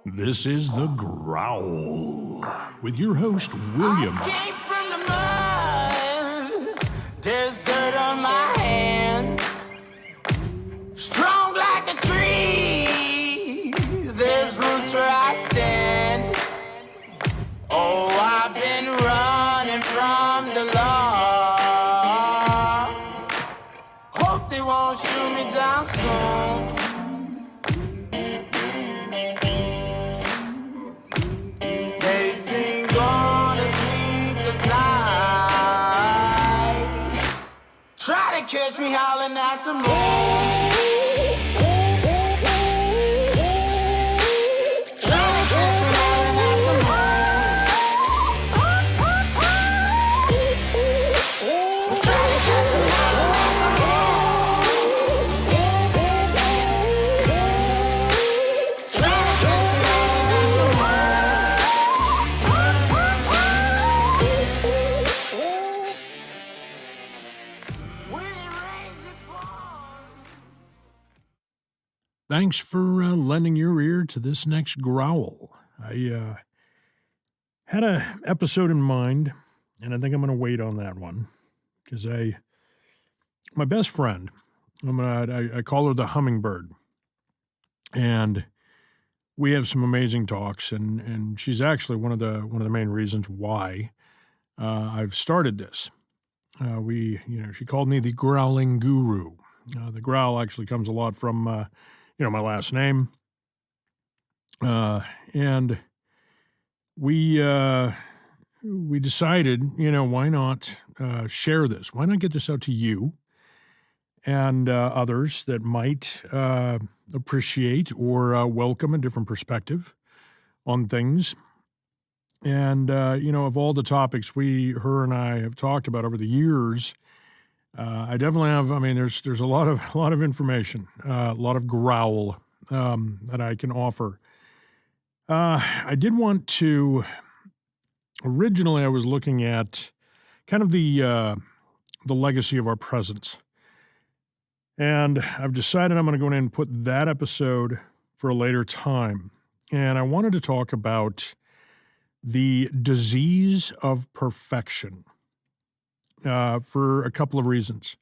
This is The Growl with your host, William. I came from the mud. There's dirt on my hands. Strong like a tree. There's roots where I stand. Oh, I've been running from the law. Hope they won't shoot me down soon. They sing on a sleepless night. Try to catch me howling at the moon. Try to catch me howling at the moon. Try to catch me howling at the moon. Try to catch me howling at the moon. When it rains, it pours. Thanks for lending your ear to this next growl. I had a episode in mind, and I think I'm going to wait on that one because my best friend, I call her the Hummingbird, and we have some amazing talks, and she's actually one of the main reasons why I've started this. She called me the Growling Guru. The growl actually comes a lot from my last name. And we decided, why not share this? Why not get this out to you and others that might appreciate or welcome a different perspective on things? And, of all the topics her and I have talked about over the years, I definitely have, there's a lot of information, a lot of growl that I can offer. I did want to, originally I was looking at kind of the legacy of our presidents. And I've decided I'm going to go in and put that episode for a later time. And I wanted to talk about the disease of perfection. For a couple of reasons.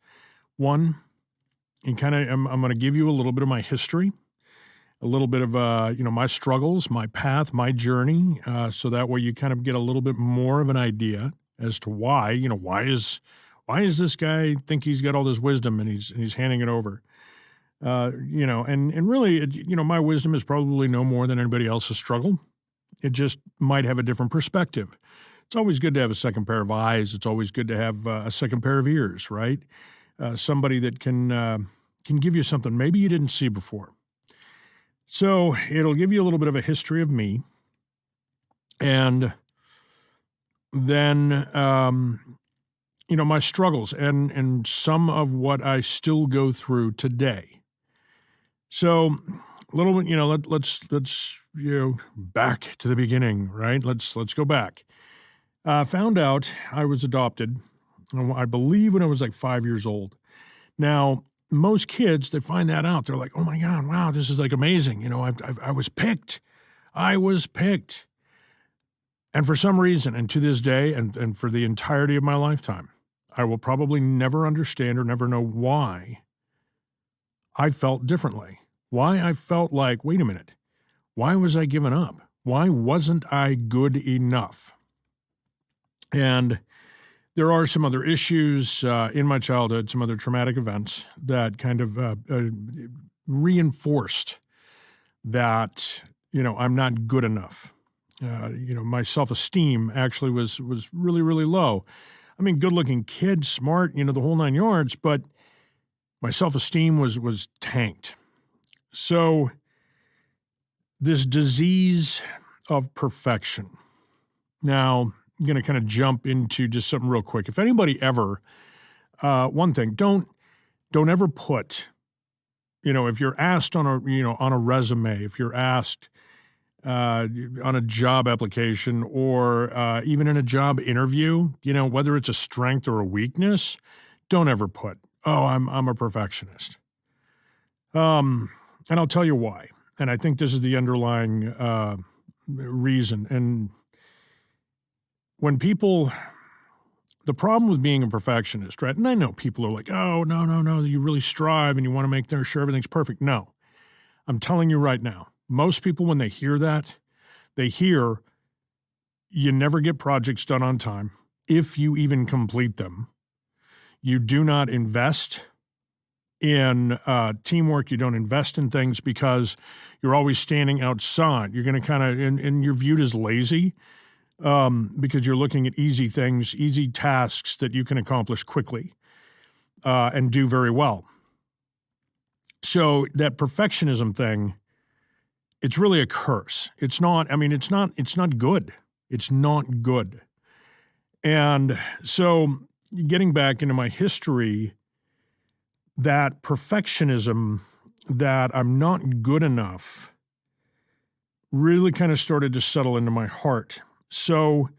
One, I'm going to give you a little bit of my history, a little bit of, my struggles, my path, my journey, so that way you kind of get a little bit more of an idea as to why, why is this guy think he's got all this wisdom and he's handing it over, and really, my wisdom is probably no more than anybody else's struggle. It just might have a different perspective. It's always good to have a second pair of eyes. It's always good to have a second pair of ears, right? Somebody that can give you something maybe you didn't see before. So it'll give you a little bit of a history of me. And then, my struggles and some of what I still go through today. So a little bit, let's back to the beginning, right? Let's go back. Found out I was adopted, I believe when I was like 5 years old. Now, most kids, they find that out. They're like, oh my God, wow, this is like amazing. I was picked. I was picked. And for some reason, and to this day, and for the entirety of my lifetime, I will probably never understand or never know why I felt differently. Why I felt like, wait a minute, why was I given up? Why wasn't I good enough? And there are some other issues in my childhood, some other traumatic events that kind of reinforced that, I'm not good enough. My self-esteem actually was really, really low. Good-looking kid, smart, the whole nine yards, but my self-esteem was tanked. So this disease of perfection. Now, I'm going to kind of jump into just something real quick. If anybody ever, one thing, don't ever put, if you're asked on a resume, if you're asked on a job application or even in a job interview, whether it's a strength or a weakness, don't ever put, oh, I'm a perfectionist. And I'll tell you why. And I think this is the underlying reason. And when people, the problem with being a perfectionist, right? And I know people are like, oh, no, no, no, you really strive and you want to make sure everything's perfect. No, I'm telling you right now, most people, when they hear that, they hear you never get projects done on time if you even complete them. You do not invest in teamwork. You don't invest in things because you're always standing outside. You're going to kind of, and you're viewed as lazy because you're looking at easy things, easy tasks that you can accomplish quickly and do very well. So that perfectionism thing, it's really a curse. It's not, I mean, it's not good. It's not good. And so getting back into my history, that perfectionism, that I'm not good enough, really kind of started to settle into my heart. So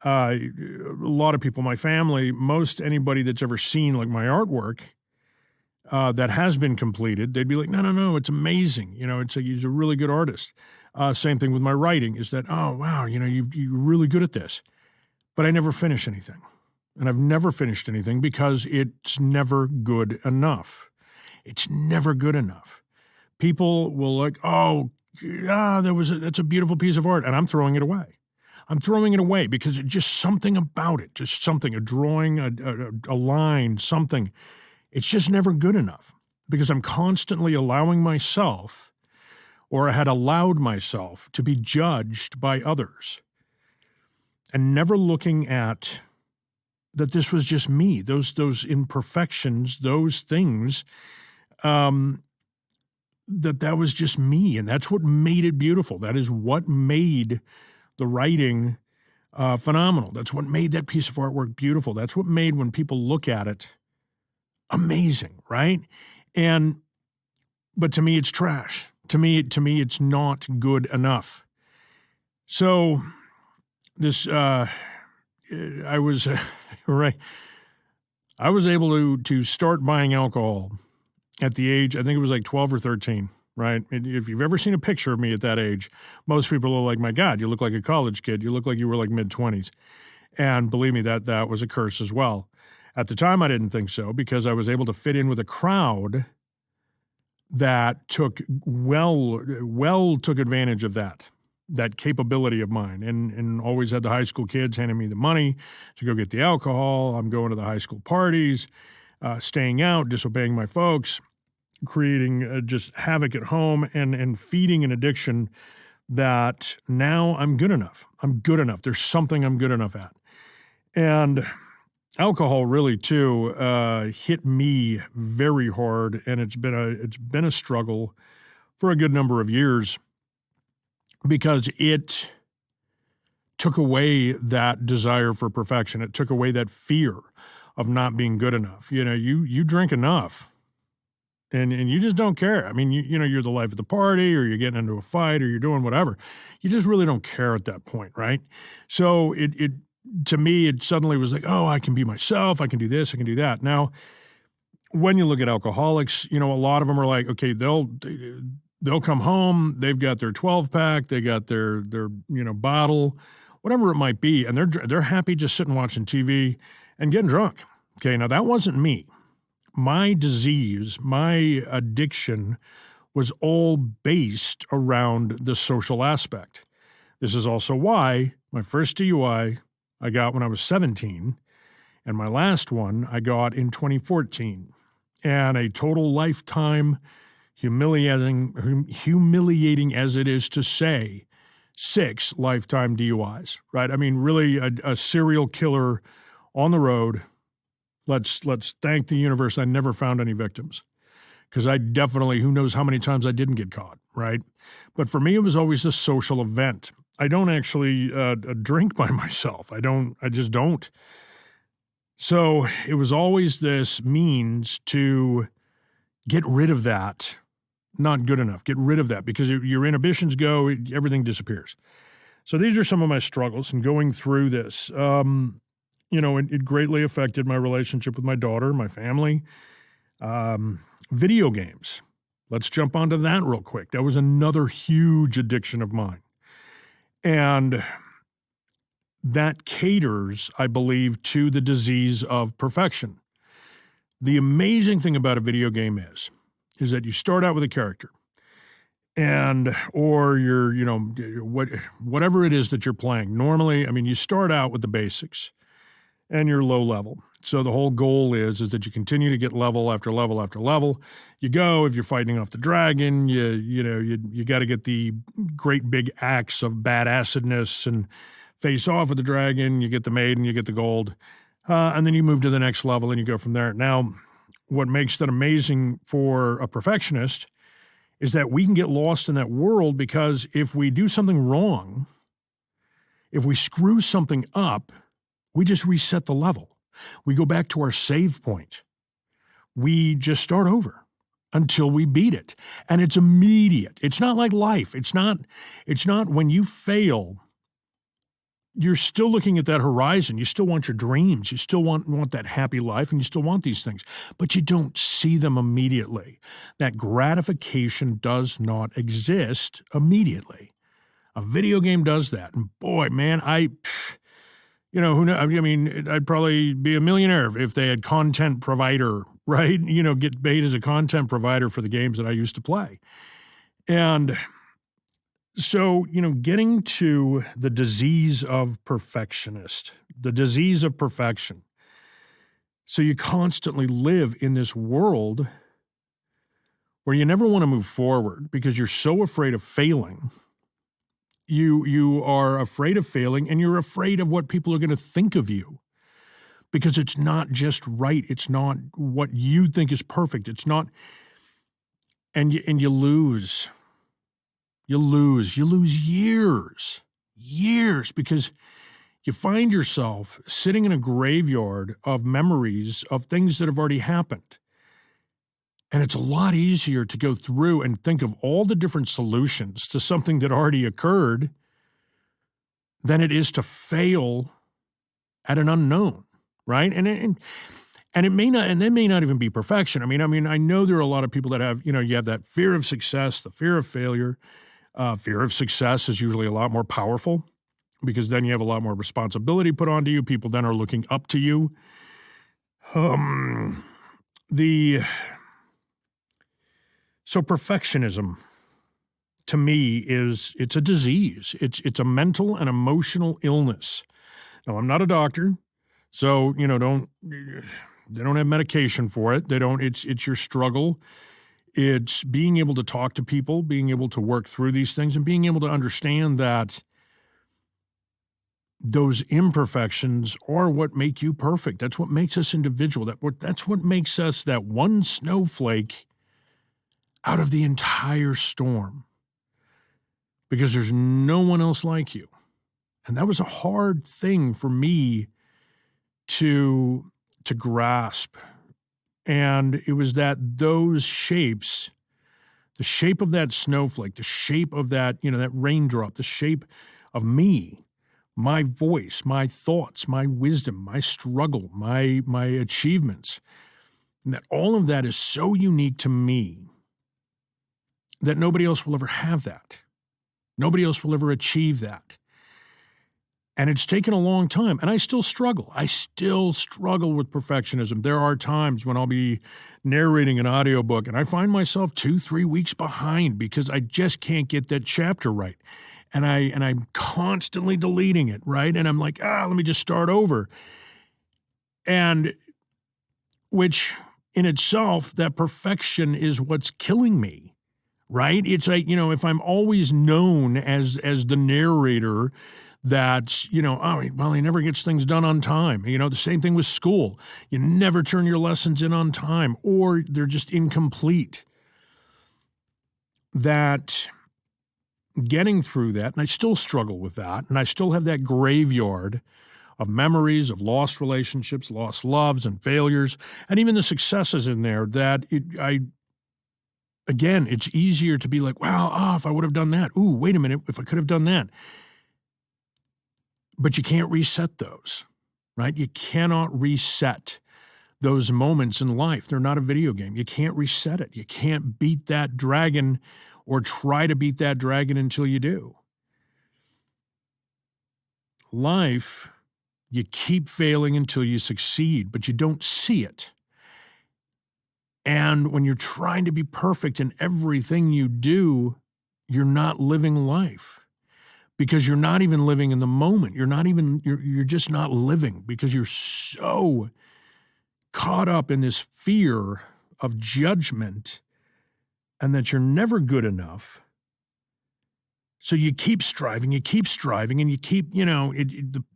a lot of people, my family, most anybody that's ever seen like my artwork that has been completed, they'd be like, no, no, no, it's amazing. You know, he's a really good artist. Same thing with my writing is that, oh, wow, you know, you're really good at this. But I never finish anything. And I've never finished anything because it's never good enough. It's never good enough. People will like, oh, that's a beautiful piece of art, and I'm throwing it away. I'm throwing it away because it's just something about it, just something, a drawing, a line, something. It's just never good enough because I'm constantly allowing myself, or I had allowed myself, to be judged by others and never looking at that this was just me, those imperfections, those things, that was just me. And that's what made it beautiful. That is what made the writing phenomenal. That's what made that piece of artwork beautiful. That's what made, when people look at it, amazing, right? But to me, it's trash. To me, it's not good enough. So this, I was right. I was able to start buying alcohol at the age, I think it was like 12 or 13, right? If you've ever seen a picture of me at that age, most people are like, my God, you look like a college kid. You look like you were like mid-20s. And believe me, that was a curse as well. At the time, I didn't think so because I was able to fit in with a crowd that took advantage of that capability of mine, and always had the high school kids handing me the money to go get the alcohol. I'm going to the high school parties, staying out, disobeying my folks, creating just havoc at home, and feeding an addiction that now I'm good enough. I'm good enough. There's something I'm good enough at. And alcohol really too hit me very hard, and it's been a struggle for a good number of years because it took away that desire for perfection. It took away that fear of not being good enough. You know, you drink enough and you just don't care. I mean, you know, you're the life of the party, or you're getting into a fight, or you're doing whatever. You just really don't care at that point, right? So to me, it suddenly was like, oh, I can be myself. I can do this. I can do that. Now, when you look at alcoholics, you know, a lot of them are like, okay, they'll come home, they've got their 12-pack, they got their bottle, whatever it might be, and they're happy just sitting watching TV and getting drunk. Okay, now that wasn't me. My disease, my addiction was all based around the social aspect. This is also why my first DUI I got when I was 17, and my last one I got in 2014, and a total lifetime, humiliating as it is to say, 6 lifetime DUIs, right? I mean, really a serial killer on the road. Let's thank the universe I never found any victims, because I definitely, who knows how many times I didn't get caught, right? But for me, it was always a social event. I don't actually drink by myself. I just don't. So it was always this means to get rid of that. Not good enough. Get rid of that, because your inhibitions go, everything disappears. So these are some of my struggles in going through this. It greatly affected my relationship with my daughter, my family. Video games. Let's jump onto that real quick. That was another huge addiction of mine. And that caters, I believe, to the disease of perfection. The amazing thing about a video game is that you start out with a character or you're, whatever it is that you're playing. Normally, you start out with the basics and you're low level. So the whole goal is that you continue to get level after level after level. You go, if you're fighting off the dragon, you got to get the great big axe of badassedness and face off with the dragon. You get the maiden, you get the gold, and then you move to the next level and you go from there. Now, what makes that amazing for a perfectionist is that we can get lost in that world, because if we do something wrong, if we screw something up, we just reset the level. We go back to our save point. We just start over until we beat it. And it's immediate. It's not like life. It's not when you fail, you're still looking at that horizon. You still want your dreams. You still want that happy life, and you still want these things, but you don't see them immediately. That gratification does not exist immediately. A video game does that. And boy, man, who knows? I'd probably be a millionaire if they had content provider, right? Get paid as a content provider for the games that I used to play. And so, getting to the disease of perfectionist, the disease of perfection. So you constantly live in this world where you never want to move forward because you're so afraid of failing. You are afraid of failing, and you're afraid of what people are going to think of you, because it's not just right. It's not what you think is perfect. It's not, and you lose. You lose years, because you find yourself sitting in a graveyard of memories of things that have already happened. And it's a lot easier to go through and think of all the different solutions to something that already occurred than it is to fail at an unknown, right? And it may not, and that may not even be perfection. I know there are a lot of people that have, you have that fear of success, the fear of failure. Fear of success is usually a lot more powerful, because then you have a lot more responsibility put onto you. People then are looking up to you. So perfectionism, to me, it's a disease. It's a mental and emotional illness. Now, I'm not a doctor, so they don't have medication for it. It's your struggle. It's being able to talk to people, being able to work through these things, and being able to understand that those imperfections are what make you perfect. That's what makes us individual. That's what makes us that one snowflake out of the entire storm, because there's no one else like you. And that was a hard thing for me to grasp. And it was that those shapes, the shape of that snowflake, the shape of that, that raindrop, the shape of me, my voice, my thoughts, my wisdom, my struggle, my achievements, and that all of that is so unique to me that nobody else will ever have that. Nobody else will ever achieve that. And it's taken a long time, and I still struggle. I still struggle with perfectionism. There are times when I'll be narrating an audiobook, and I find myself 2-3 weeks behind because I just can't get that chapter right. And I'm constantly deleting it, right? And I'm like, let me just start over. And which in itself, that perfection is what's killing me, right? It's like, if I'm always known as the narrator that, he never gets things done on time. The same thing with school. You never turn your lessons in on time, or they're just incomplete. That getting through that, and I still struggle with that, and I still have that graveyard of memories of lost relationships, lost loves and failures, and even the successes in there that it's easier to be like, wow, if I would have done that. Ooh, wait a minute, if I could have done that. But you can't reset those, right? You cannot reset those moments in life. They're not a video game. You can't reset it. You can't beat that dragon or try to beat that dragon until you do. Life, you keep failing until you succeed, but you don't see it. And when you're trying to be perfect in everything you do, you're not living life because you're not even living in the moment. You're just not living because you're so caught up in this fear of judgment and that you're never good enough. So you keep striving, and you keep,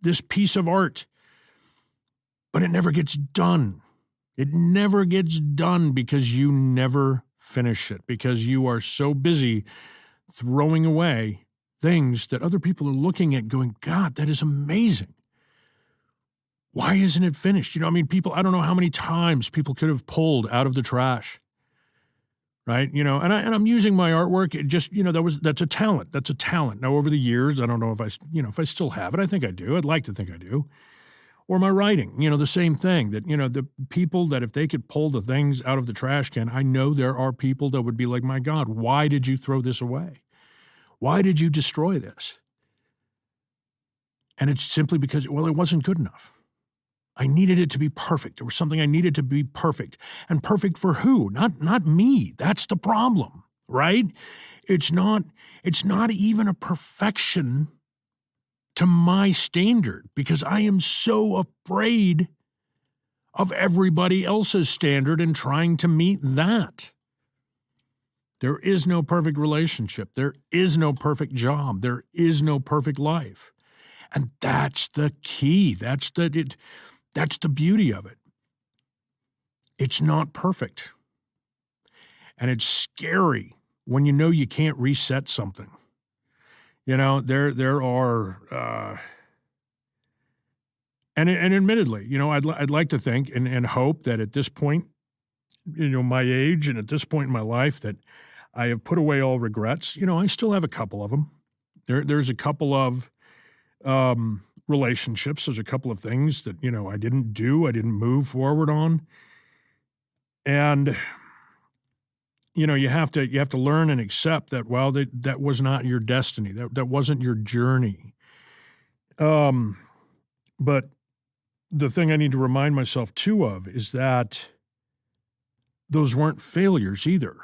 this piece of art, but it never gets done. It never gets done because you never finish it, because you are so busy throwing away things that other people are looking at going, God, that is amazing. Why isn't it finished? People, I don't know how many times people could have pulled out of the trash. Right. And I'm using my artwork. It just, that's a talent. That's a talent. Now, over the years, I don't know if I still have it. I think I do. I'd like to think I do. Or my writing, the same thing that, the people that if they could pull the things out of the trash can, I know there are people that would be like, my God, why did you throw this away? Why did you destroy this? And it's simply because, well, it wasn't good enough. I needed it to be perfect. There was something I needed to be perfect. And perfect for who? Not me. That's the problem, right? It's not even a perfection to my standard because I am so afraid of everybody else's standard and trying to meet that. There is no perfect relationship. There is no perfect job. There is no perfect life. And that's the key. That's the beauty of it. It's not perfect. And it's scary when you know you can't reset something. There are, and admittedly, I'd like to think and hope that at this point, my age and at this point in my life that I have put away all regrets. I still have a couple of them. There's a couple of relationships. There's a couple of things that, I didn't do, I didn't move forward on. And, you have to learn and accept that, well, that was not your destiny. That wasn't your journey. But the thing I need to remind myself too of is that those weren't failures either.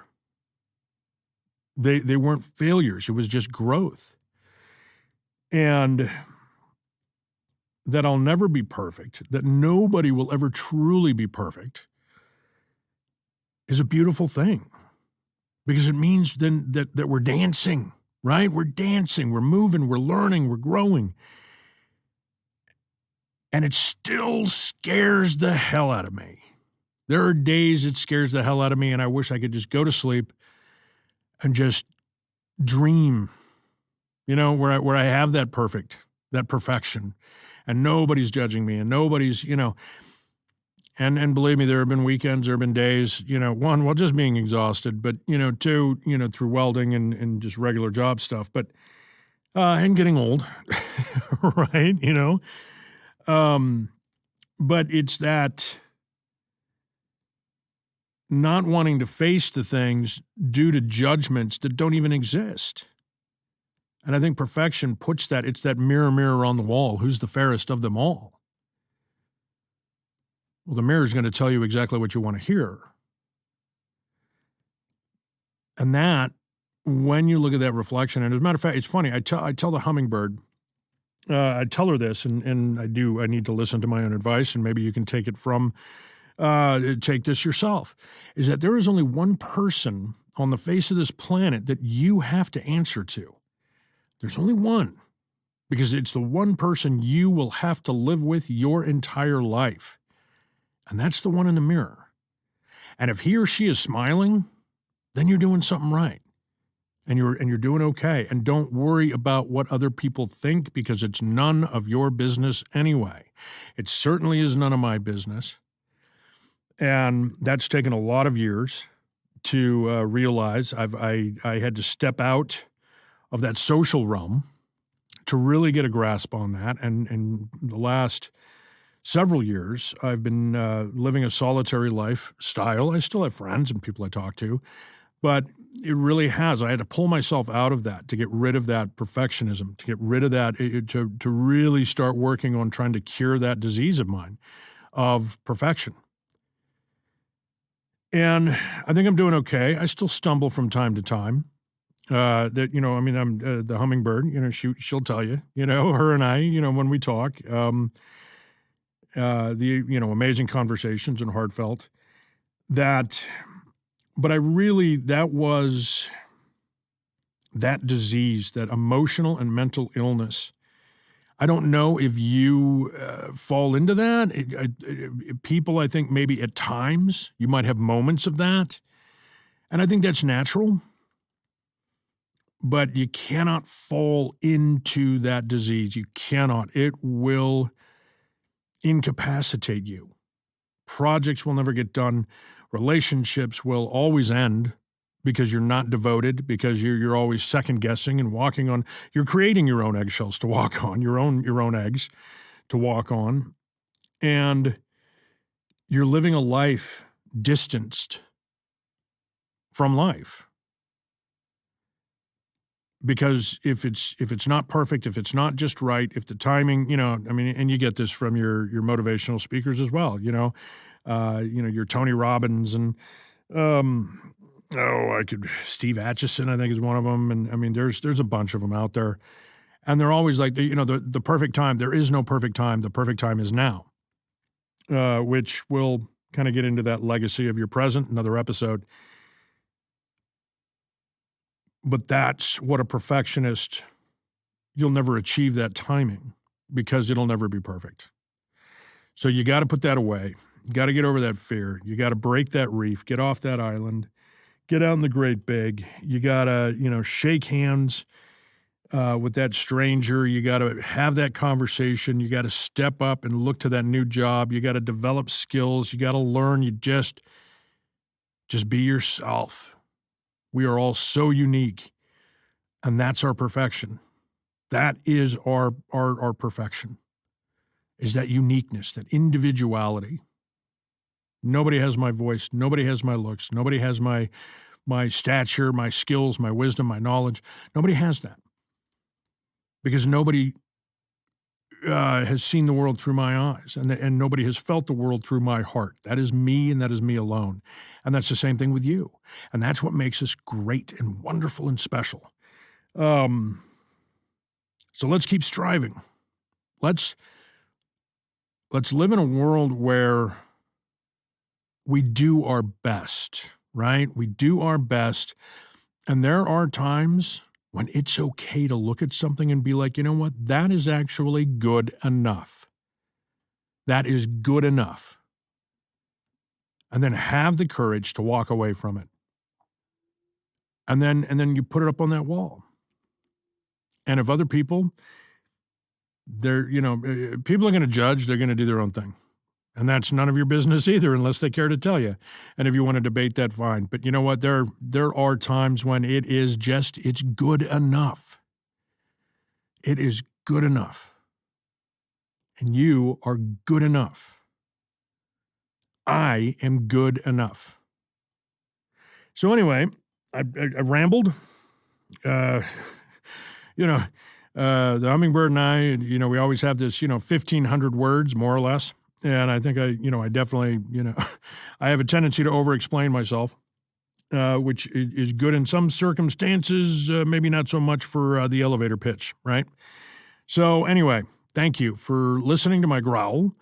They weren't failures. It was just growth. And that I'll never be perfect, that nobody will ever truly be perfect, is a beautiful thing. Because it means then that we're dancing, right? We're dancing, we're moving, we're learning, we're growing. And it still scares the hell out of me. There are days it scares the hell out of me, and I wish I could just go to sleep and just dream, where I have that perfection. And nobody's judging me, and nobody's, and believe me, there have been weekends, there have been days, one, well, just being exhausted, but, two, through welding and just regular job stuff, but, and getting old, right, but it's that not wanting to face the things due to judgments that don't even exist. And I think perfection puts that, it's that mirror on the wall. Who's the fairest of them all? Well, the mirror is going to tell you exactly what you want to hear. And that, when you look at that reflection, and as a matter of fact, it's funny, I tell the hummingbird, I tell her this, and I need to listen to my own advice, and maybe you can take this yourself, is that there is only one person on the face of this planet that you have to answer to. There's only one, because it's the one person you will have to live with your entire life. And that's the one in the mirror. And if he or she is smiling, then you're doing something right. And you're doing okay. And don't worry about what other people think, because it's none of your business anyway. It certainly is none of my business. And that's taken a lot of years to realize. I had to step out of that social realm to really get a grasp on that. And the last several years, I've been living a solitary lifestyle. I still have friends and people I talk to, but it really has. I had to pull myself out of that to get rid of that perfectionism, to get rid of that, to really start working on trying to cure that disease of mine of perfection. And I think I'm doing okay. I still stumble from time to time. I'm the hummingbird, she'll tell you, her and I, when we talk, amazing conversations and heartfelt but that was that disease, that emotional and mental illness. I don't know if you fall into that. People, I think maybe at times you might have moments of that. And I think that's natural. But you cannot fall into that disease. You cannot. It will incapacitate you. Projects will never get done. Relationships will always end because you're not devoted, because you're always second guessing and walking on. You're creating your own eggshells to walk on, your own eggs to walk on, and you're living a life distanced from life. Because if it's not perfect, if it's not just right, if the timing, and you get this from your motivational speakers as well, your Tony Robbins and Steve Atchison, I think is one of them, and there's a bunch of them out there, and they're always like the perfect time. There is no perfect time. The perfect time is now, which will kind of get into that legacy of your present, another episode. But that's what a perfectionist, you'll never achieve that timing because it'll never be perfect. So you got to put that away. You got to get over that fear. You got to break that reef, get off that island, get out in the great big. You got to, shake hands with that stranger. You got to have that conversation. You got to step up and look to that new job. You got to develop skills. You got to learn. You just be yourself. We are all so unique, and that's our perfection. That is our perfection, is that uniqueness, that individuality. Nobody has my voice. Nobody has my looks. Nobody has my stature, my skills, my wisdom, my knowledge. Nobody has that because nobody has seen the world through my eyes, and nobody has felt the world through my heart. That is me, and that is me alone. And that's the same thing with you. And that's what makes us great and wonderful and special. So let's keep striving. Let's live in a world where we do our best, right? We do our best. And there are times when it's okay to look at something and be like, you know what? That is actually good enough. That is good enough. And then have the courage to walk away from it. And then you put it up on that wall. And if other people, people are going to judge, they're going to do their own thing. And that's none of your business either, unless they care to tell you. And if you want to debate that, fine. But you know what? There are times when it's good enough. It is good enough. And you are good enough. I am good enough. So anyway, I rambled. The hummingbird and I, we always have this, 1,500 words, more or less. And I think I definitely, I have a tendency to over-explain myself, which is good in some circumstances, maybe not so much for the elevator pitch, right? So anyway, thank you for listening to my growl,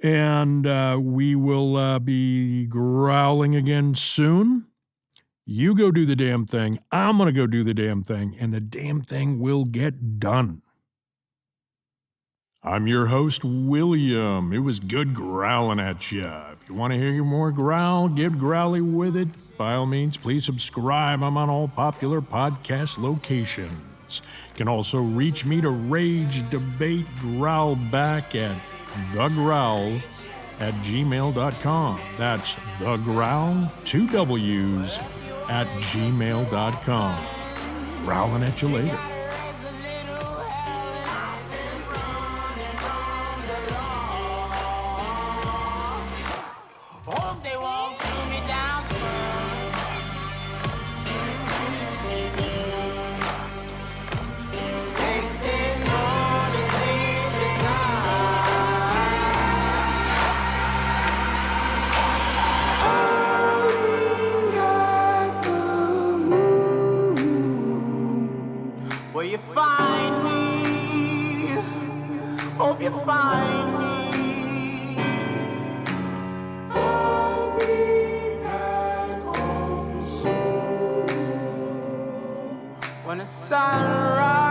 and we will be growling again soon. You go do the damn thing. I'm going to go do the damn thing, and the damn thing will get done. I'm your host, William. It was good growling at you. If you want to hear more growl, get growly with it. By all means, please subscribe. I'm on all popular podcast locations. You can also reach me to rage, debate, growl back at thegrowl@gmail.com. That's thegrowl, 2 W's, @gmail.com. Growling at you later. you find me. Hope you find me. I'll be back home soon when the sun rises.